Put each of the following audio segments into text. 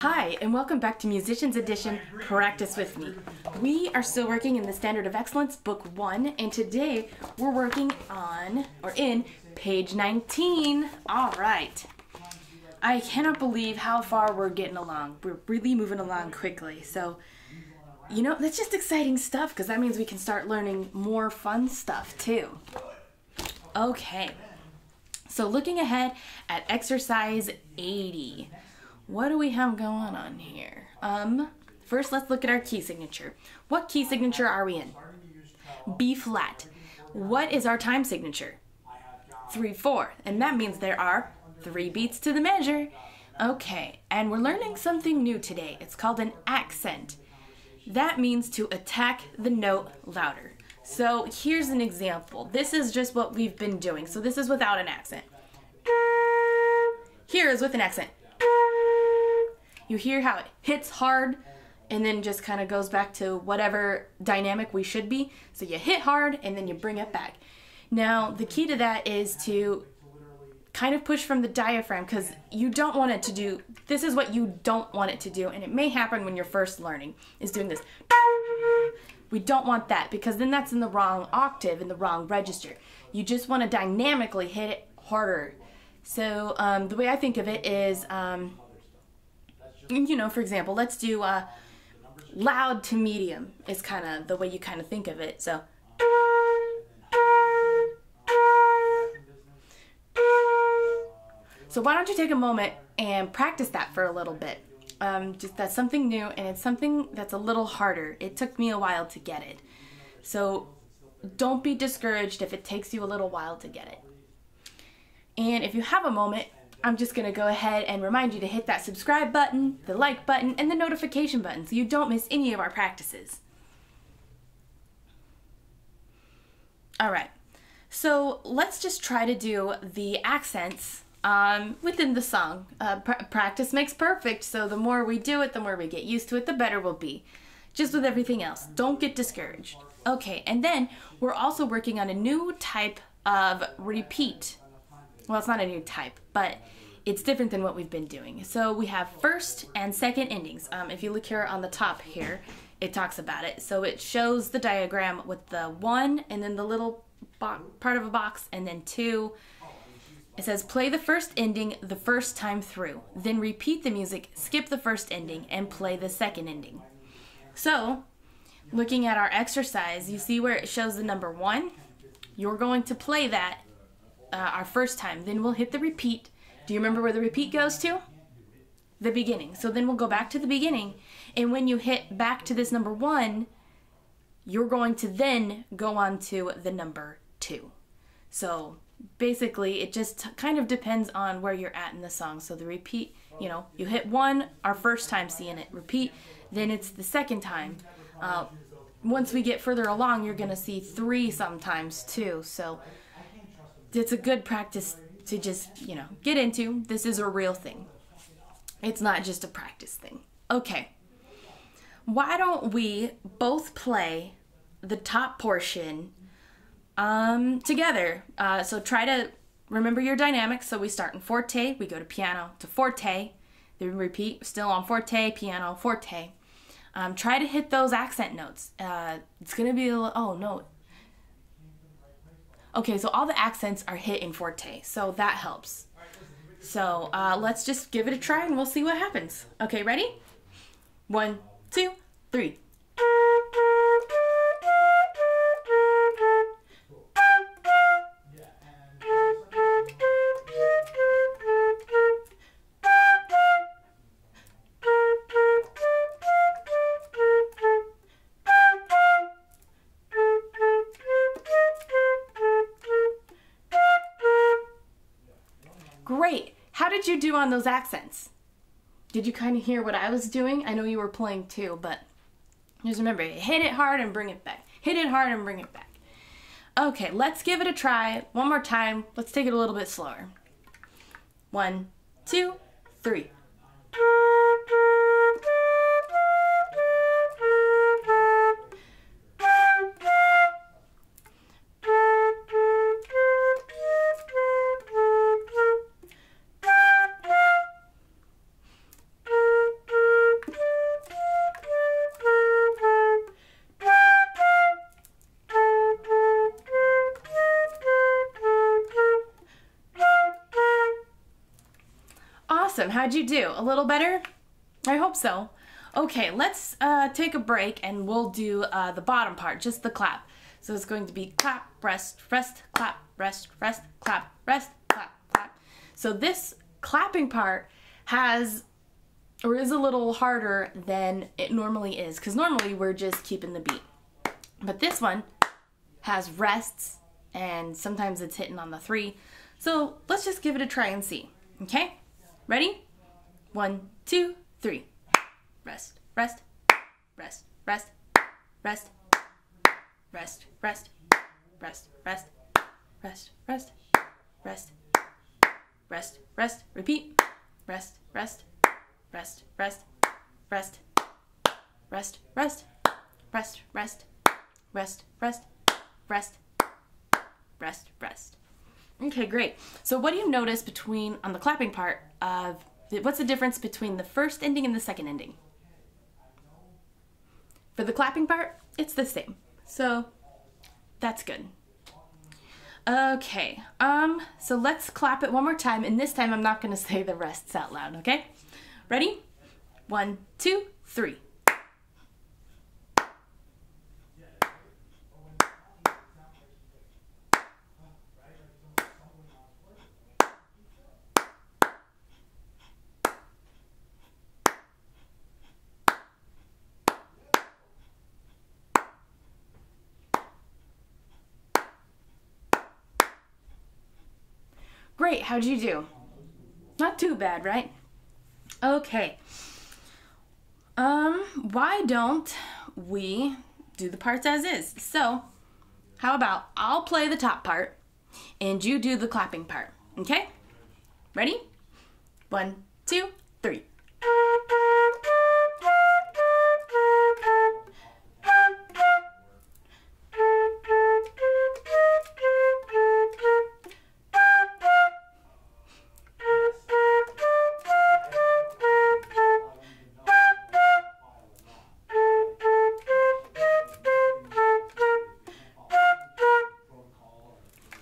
Hi, and welcome back to Musicians Edition Practice With Me. We are still working in the Standard of Excellence, Book 1, and today we're working on, or in, page 19. All right. I cannot believe how far we're getting along. We're really moving along quickly. So, you know, that's just exciting stuff because that means we can start learning more fun stuff too. Okay. So looking ahead at exercise 80. What do we have going on here? First let's look at our key signature. What key signature are we in? B flat. What is our time signature? 3/4, and that means there are 3 beats to the measure. Okay, and we're learning something new today. It's called an accent. That means to attack the note louder. So here's an example. This is just what we've been doing. So this is without an accent. Here is with an accent. You hear how it hits hard and then just kind of goes back to whatever dynamic we should be. So you hit hard and then you bring it back. Now the key to that is to kind of push from the diaphragm because you don't want it to do, this is what you don't want it to do, and it may happen when you're first learning, is doing this. We don't want that because then that's in the wrong octave, in the wrong register. You just want to dynamically hit it harder. So the way I think of it is, you know, for example, let's do loud to medium is kind of the way you kind of think of it. So why don't you take a moment and practice that for a little bit. Just that's something new, and it's something that's a little harder. It took me a while to get it. So don't be discouraged if it takes you a little while to get it. And if you have a moment, I'm just going to go ahead and remind you to hit that subscribe button, the like button, and the notification button so you don't miss any of our practices. Alright, so let's just try to do the accents within the song. Practice makes perfect, so the more we do it, the more we get used to it, the better we'll be. Just with everything else, don't get discouraged. Okay, and then we're also working on a new type of repeat. Well, it's not a new type, but it's different than what we've been doing. So we have first and second endings. If you look here on the top here, it talks about it. So it shows the diagram with the 1 and then the little part of a box and then 2. It says play the first ending the first time through, then repeat the music, skip the first ending, and play the second ending. So looking at our exercise, you see where it shows the number 1? You're going to play that our first time. Then we'll hit the repeat. Do you remember where the repeat goes to? The beginning. So then we'll go back to the beginning, and when you hit back to this number 1, you're going to then go on to the number 2. So basically it just kind of depends on where you're at in the song. So the repeat, you know, you hit 1 our first time seeing it, repeat, then it's the second time. Once we get further along, you're going to see 3 sometimes too. So it's a good practice to just, you know, get into. This is a real thing. It's not just a practice thing. Okay. Why don't we both play the top portion together? So try to remember your dynamics. So we start in forte, we go to piano to forte, then we repeat, still on forte, piano, forte. Try to hit those accent notes. It's going to be a little, oh no. Okay, so all the accents are hit in forte, so that helps. So let's just give it a try and we'll see what happens. Okay, ready? 1, 2, 3. Great. How did you do on those accents? Did you kind of hear what I was doing? I know you were playing too, but just remember, hit it hard and bring it back. Hit it hard and bring it back. Okay, let's give it a try one more time. Let's take it a little bit slower. 1, 2, 3. how'd you do? A little better? I hope so. Okay, let's take a break and we'll do the bottom part, just the clap. So it's going to be clap, rest, rest, clap, rest, rest, clap, rest, clap, clap. So this clapping part has, or is a little harder than it normally is, because normally we're just keeping the beat. But this one has rests, and sometimes it's hitting on the 3. So let's just give it a try and see, okay? Ready? 1, 2, 3. Rest, rest, rest, rest, rest, rest, rest, rest, rest, rest, rest, rest, rest, rest, repeat, rest, rest, rest, rest, rest, rest, rest, rest, rest, rest, rest, rest, rest, rest. Okay, great. So what do you notice between, on the clapping part, of what's the difference between the first ending and the second ending? For the clapping part, it's the same. So that's good. Okay, so let's clap it one more time, and this time I'm not gonna say the rests out loud, okay? Ready? 1, 2, 3. Great, how'd you do? Not too bad, right? Okay. Why don't we do the parts as is? So, how about I'll play the top part and you do the clapping part, okay? Ready? 1, 2, 3.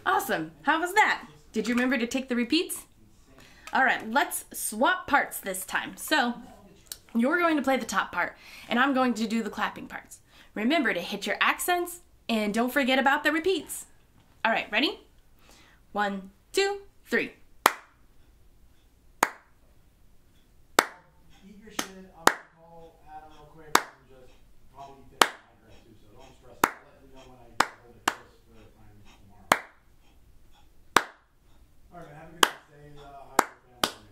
Awesome. How was that? Did you remember to take the repeats? All right, let's swap parts this time. So you're going to play the top part and I'm going to do the clapping parts. Remember to hit your accents and don't forget about the repeats. All right, ready? 1, 2, 3. Eat your shit. I'm gonna call Adam real quick and just probably eat dinner at my address too, so don't stress it. I'll let you know when I get hold of Chris for the time tomorrow. Alright, man, have a good day. Stay hi to your family.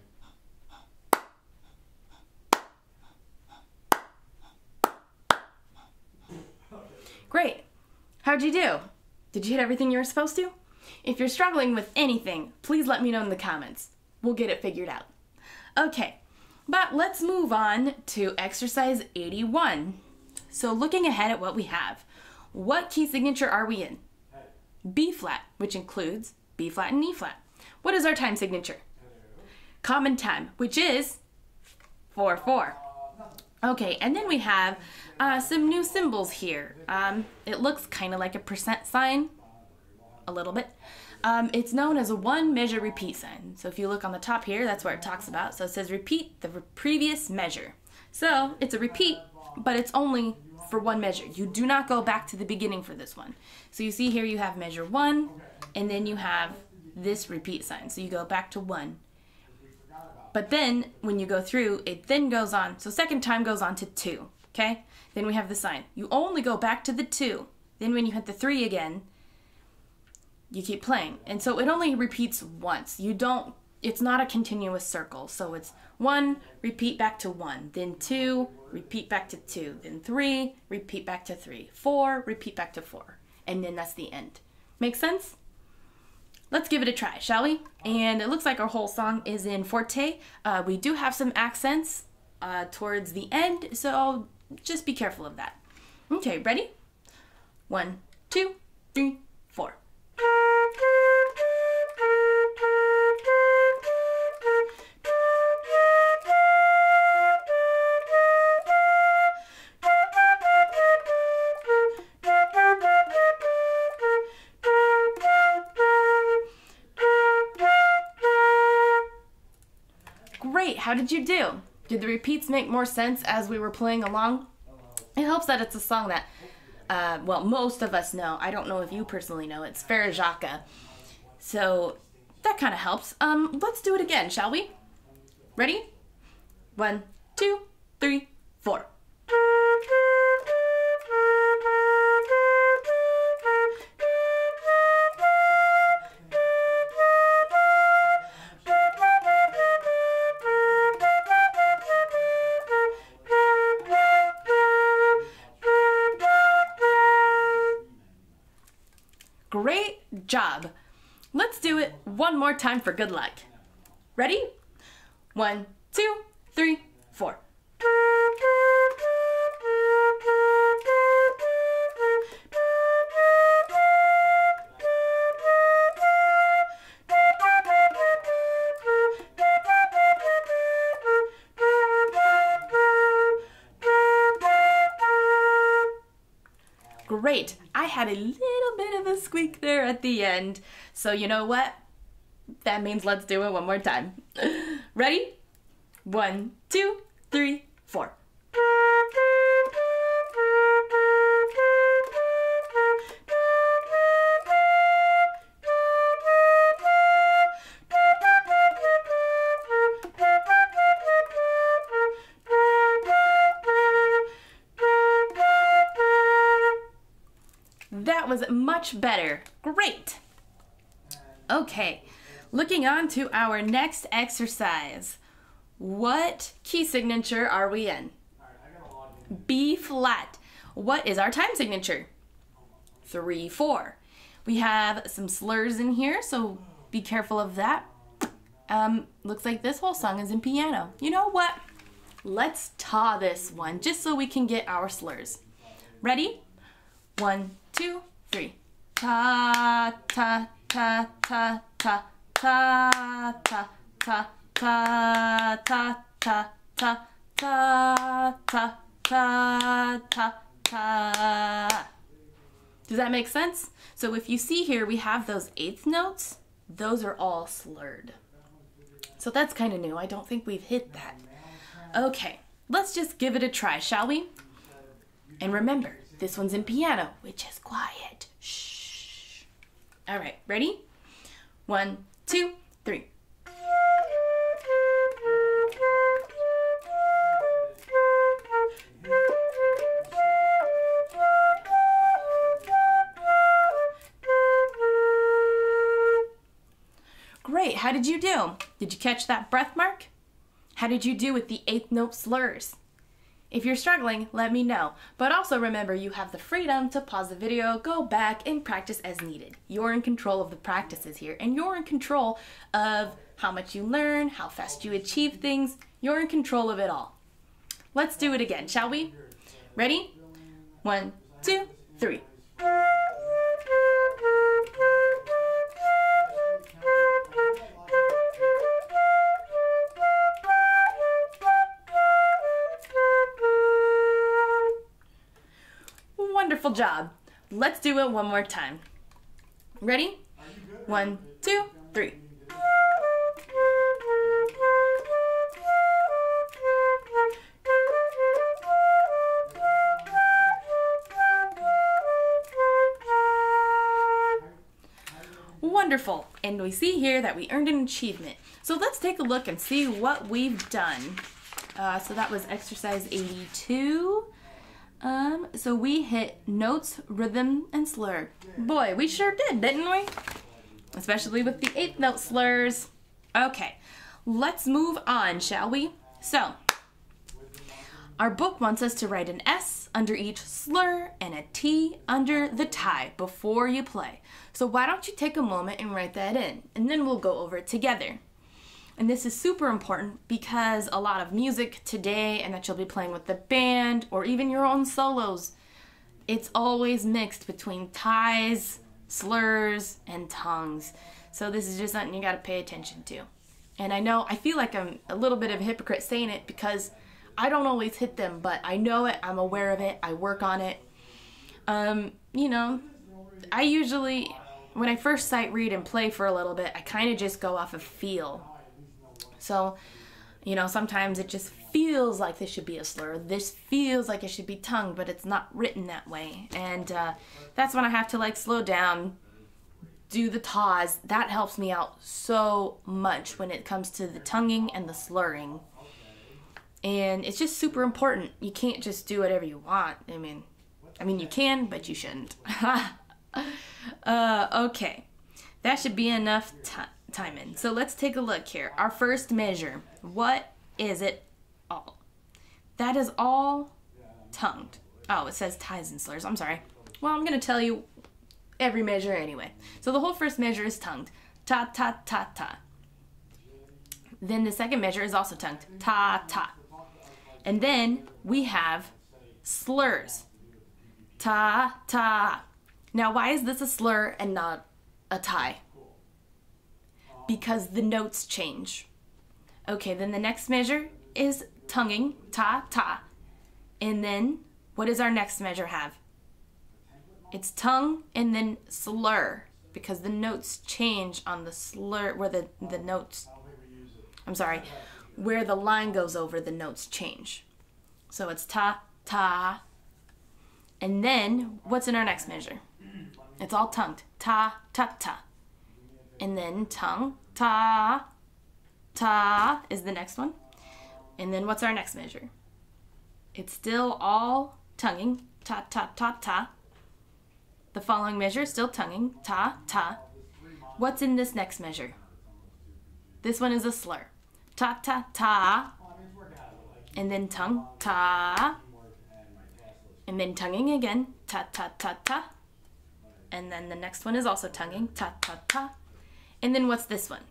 Great. How'd you do? Did you hit everything you were supposed to? If you're struggling with anything, please let me know in the comments. We'll get it figured out. Okay, but let's move on to exercise 81. So looking ahead at what we have, what key signature are we in? B flat, which includes B flat and E flat. What is our time signature? Common time, which is 4/4. Okay, and then we have some new symbols here. It looks kind of like a percent sign, a little bit. It's known as a 1 measure repeat sign. So if you look on the top here, that's where it talks about. So it says repeat the previous measure. So it's a repeat, but it's only for 1 measure. You do not go back to the beginning for this one. So you see here you have measure 1, and then you have this repeat sign. So you go back to 1. But then when you go through, it then goes on. So second time goes on to 2, okay? Then we have the sign. You only go back to the 2. Then when you hit the 3 again, you keep playing. And so it only repeats once. You don't, it's not a continuous circle. So it's 1, repeat back to 1, then 2, repeat back to 2, then 3, repeat back to 3, 4, repeat back to 4. And then that's the end. Make sense? Let's give it a try, shall we? And it looks like our whole song is in forte. We do have some accents towards the end, so just be careful of that. Okay, ready? 1, 2, 3, 4. how did you do? Did the repeats make more sense as we were playing along? It helps that it's a song that, well, most of us know. I don't know if you personally know. It's Frère Jacques. So that kind of helps. Let's do it again, shall we? Ready? 1, 2, 3, 4. Great job. Let's do it one more time for good luck. Ready? 1, 2, 3, 4. Great. I had a little bit of a squeak there at the end. So you know what? That means let's do it one more time. Ready? 1, 2, 3, 4. That was much better. Great. Okay, looking on to our next exercise. What key signature are we in? B flat. What is our time signature? 3, 4. We have some slurs in here, so be careful of that. Looks like this whole song is in piano. You know what? Let's ta this one just so we can get our slurs. Ready? 1, 2, 3. Ta, ta, ta, ta, ta, ta, ta, ta, ta, ta, ta, ta, ta, ta, ta, ta, ta. Does that make sense? So if you see here, we have those eighth notes. Those are all slurred. So that's kind of new. I don't think we've hit that. Okay, let's just give it a try, shall we? And remember, this one's in piano, which is quiet. Shh. All right, ready? 1, 2, 3. Great, how did you do? Did you catch that breath mark? How did you do with the eighth note slurs? If you're struggling, let me know. But also remember, you have the freedom to pause the video, go back, and practice as needed. You're in control of the practices here, and you're in control of how much you learn, how fast you achieve things. You're in control of it all. Let's do it again, shall we? Ready? 1, 2, 3. Wonderful job. Let's do it one more time. Ready? 1, 2, 3. Wonderful. And we see here that we earned an achievement. So let's take a look and see what we've done. So that was exercise 82. So we hit notes, rhythm, and slur. Boy, we sure did, didn't we? Especially with the eighth note slurs. Okay, let's move on, shall we? So, our book wants us to write an S under each slur and a T under the tie before you play. So why don't you take a moment and write that in, and then we'll go over it together. And this is super important because a lot of music today, and that you'll be playing with the band or even your own solos, it's always mixed between ties, slurs, and tongues. So this is just something you gotta pay attention to. And I feel like I'm a little bit of a hypocrite saying it because I don't always hit them, but I know it, I'm aware of it, I work on it. You know, I usually, when I first sight read and play for a little bit, I kind of just go off of feel. So You know, sometimes it just feels like this should be a slur. This feels like it should be tongued, but it's not written that way. And that's when I have to like slow down, do the taws. That helps me out so much when it comes to the tonguing and the slurring. And it's just super important. You can't just do whatever you want. I mean you can, but you shouldn't. Okay, that should be enough timing. So let's take a look here. Our first measure. What is it all? That is all tongued. Oh, it says ties and slurs. I'm sorry. Well, I'm going to tell you every measure anyway. So the whole first measure is tongued. Ta, ta, ta, ta. Then the second measure is also tongued. Ta, ta. And then we have slurs. Ta, ta. Now, why is this a slur and not a tie? Because the notes change. Okay, then the next measure is tonguing. Ta, ta. And then, what does our next measure have? It's tongue and then slur. Because the notes change on the slur, where the notes, I'm sorry, where the line goes over, the notes change. So it's ta, ta. And then, what's in our next measure? It's all tongued. Ta, ta, ta. And then tongue, ta, ta is the next one. And then what's our next measure? It's still all tonguing. Ta, ta, ta, ta. The following measure is still tonguing. Ta, ta. What's in this next measure? This one is a slur. Ta, ta, ta. And then tongue. Ta. And then tonguing again. Ta, ta, ta, ta. And then the next one is also tonguing. Ta, ta, ta. And then what's this one?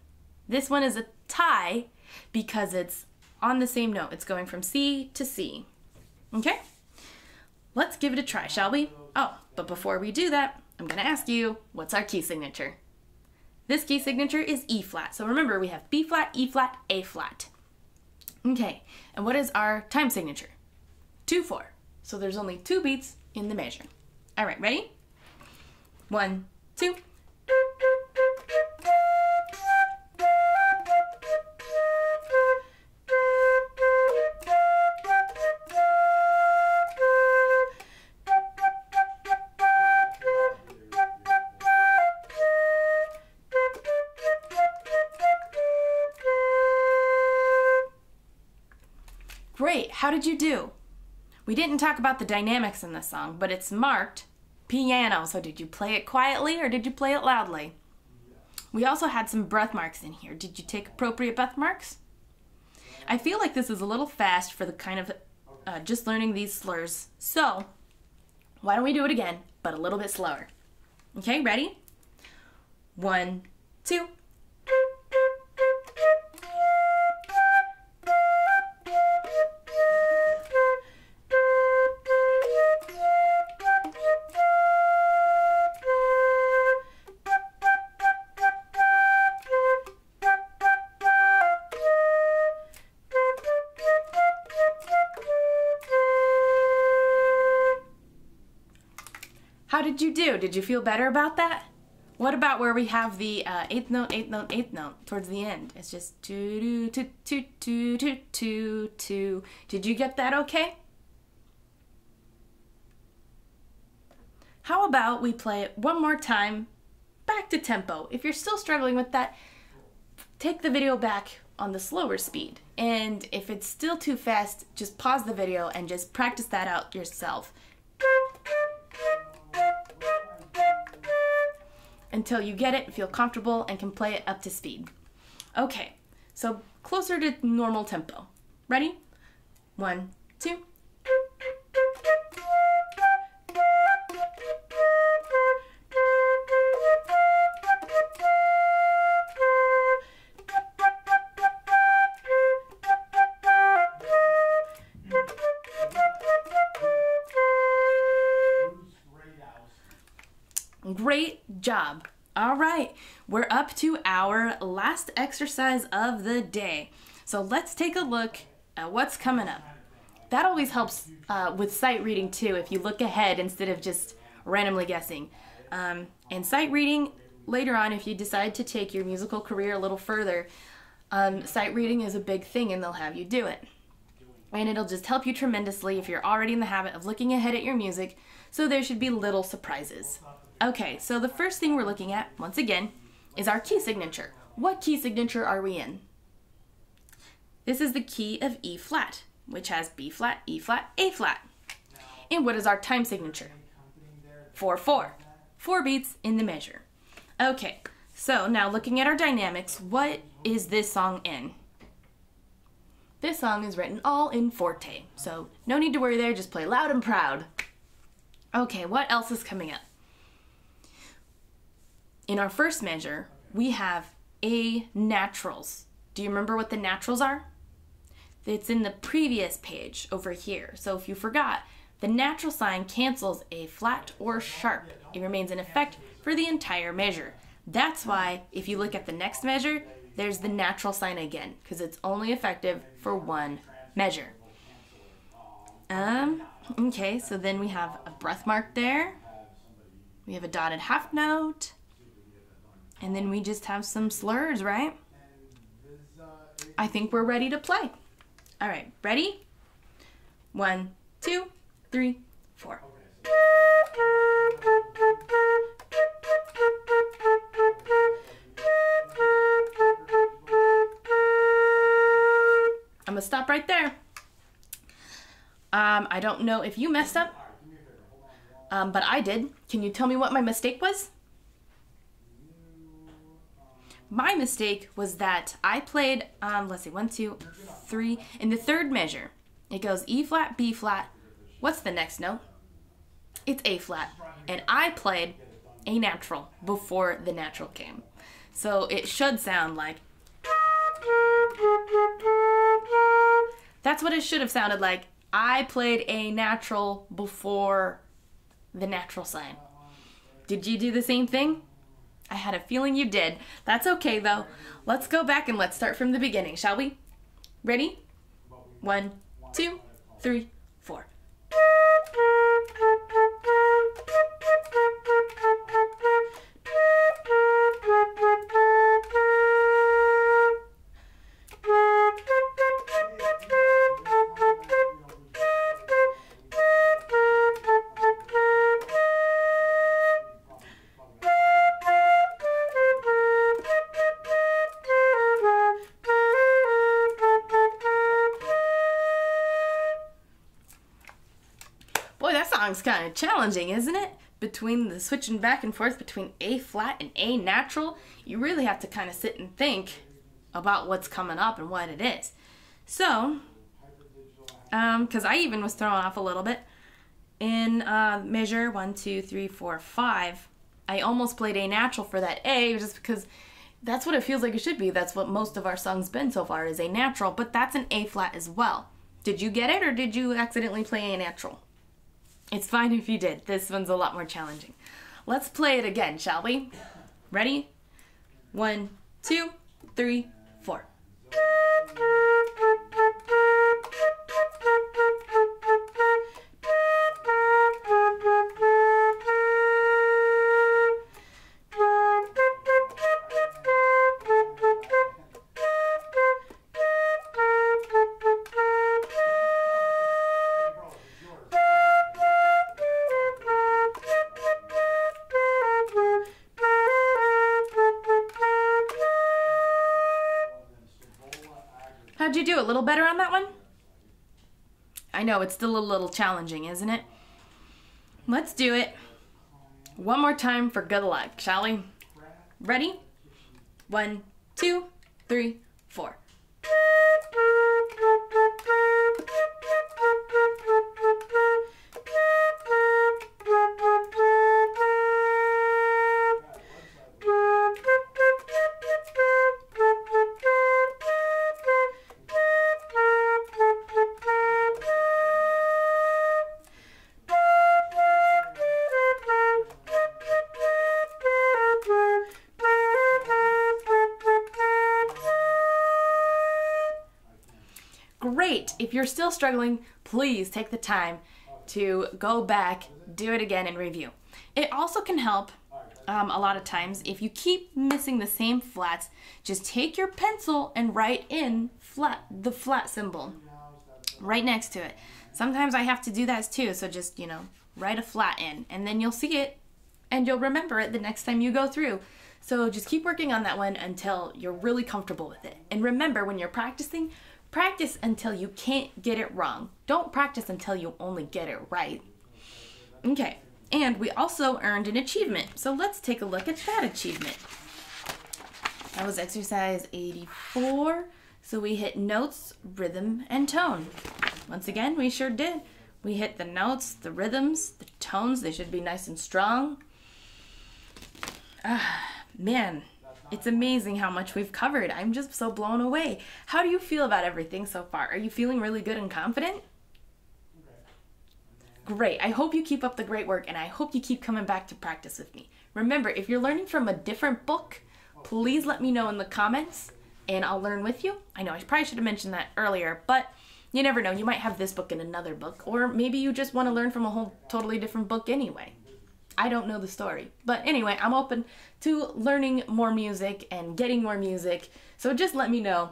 This one is a tie because it's on the same note. It's going from C to C. Okay? Let's give it a try, shall we? Oh, but before we do that, I'm going to ask you, what's our key signature? This key signature is E flat. So remember, we have B flat, E flat, A flat. Okay, and what is our time signature? 2-4. So there's only 2 beats in the measure. All right, ready? 1, 2. Great, how did you do? We didn't talk about the dynamics in this song, but it's marked piano. So did you play it quietly or did you play it loudly? We also had some breath marks in here. Did you take appropriate breath marks? I feel like this is a little fast for the kind of just learning these slurs. So why don't we do it again, but a little bit slower? Okay, ready? 1, 2. How did you do? Did you feel better about that? What about where we have the 8th note, 8th note, 8th note towards the end? It's just 2, 2, 2, 2, 2, 2, 2. Did you get that okay? How about we play it one more time, back to tempo. If you're still struggling with that, take the video back on the slower speed. And if it's still too fast, just pause the video and just practice that out yourself. Until you get it, feel comfortable, and can play it up to speed. Okay, so closer to normal tempo. Ready? 1, 2. Great job. All right, we're up to our last exercise of the day. So let's take a look at what's coming up. That always helps with sight reading too, if you look ahead instead of just randomly guessing. And sight reading later on, if you decide to take your musical career a little further, Sight reading is a big thing and they'll have you do it. And it'll just help you tremendously if you're already in the habit of looking ahead at your music, so there should be little surprises. Okay, so the first thing we're looking at, once again, is our key signature. What key signature are we in? This is the key of E flat, which has B flat, E flat, A flat. And what is our time signature? 4/4. 4 beats in the measure. Okay, so now looking at our dynamics, what is this song in? This song is written all in forte, so no need to worry there, just play loud and proud. Okay, what else is coming up? In our first measure, we have A naturals. Do you remember what the naturals are? It's in the previous page over here. So if you forgot, the natural sign cancels a flat or sharp. It remains in effect for the entire measure. That's why if you look at the next measure, there's the natural sign again, because it's only effective for one measure. Okay, so then we have a breath mark there. We have a dotted half note. And then we just have some slurs, right? I think we're ready to play. All right, ready? 1, 2, 3, 4. I'm gonna stop right there. I don't know if you messed up, but I did. Can you tell me what my mistake was? My mistake was that I played, let's see, 1, 2, 3, in the third measure. It goes E flat, B flat. What's the next note? It's A flat. And I played A natural before the natural came. So it should sound like. That's what it should have sounded like. I played A natural before the natural sign. Did you do the same thing? I had a feeling you did. That's okay though. Let's go back and let's start from the beginning, shall we? Ready? 1, 2, 3, 4. Boy, that song's kind of challenging, isn't it? Between the switching back and forth between A flat and A natural, you really have to kind of sit and think about what's coming up and what it is. So, because I even was thrown off a little bit. In measure 1, 2, 3, 4, 5, I almost played A natural for that A just because that's what it feels like it should be. That's what most of our songs been so far is A natural, but that's an A flat as well. Did you get it or did you accidentally play A natural? It's fine if you did. This one's a lot more challenging. Let's play it again, shall we? Ready? 1, 2, 3, 4. How'd you do? A little better on that one? I know, it's still a little challenging, isn't it? Let's do it one more time for good luck, shall we? Ready? 1, 2, 3, 4. Great! If you're still struggling, please take the time to go back, do it again, and review. It also can help a lot of times, if you keep missing the same flats, just take your pencil and write in the flat symbol right next to it. Sometimes I have to do that too, so just, you know, write a flat in, and then you'll see it and you'll remember it the next time you go through. So just keep working on that one until you're really comfortable with it. And remember, when you're practicing, practice until you can't get it wrong. Don't practice until you only get it right. Okay, and we also earned an achievement. So let's take a look at that achievement. That was exercise 84. So we hit notes, rhythm, and tone. Once again, we sure did. We hit the notes, the rhythms, the tones. They should be nice and strong. Man, it's amazing how much we've covered. I'm just so blown away. How do you feel about everything so far? Are you feeling really good and confident? Great. I hope you keep up the great work, and I hope you keep coming back to practice with me. Remember, if you're learning from a different book, please let me know in the comments, and I'll learn with you. I know I probably should have mentioned that earlier, but you never know. You might have this book in another book, or maybe you just want to learn from a whole totally different book anyway. I don't know the story. But anyway, I'm open to learning more music and getting more music, so just let me know.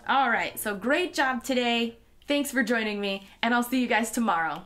All right, so great job today. Thanks for joining me, and I'll see you guys tomorrow.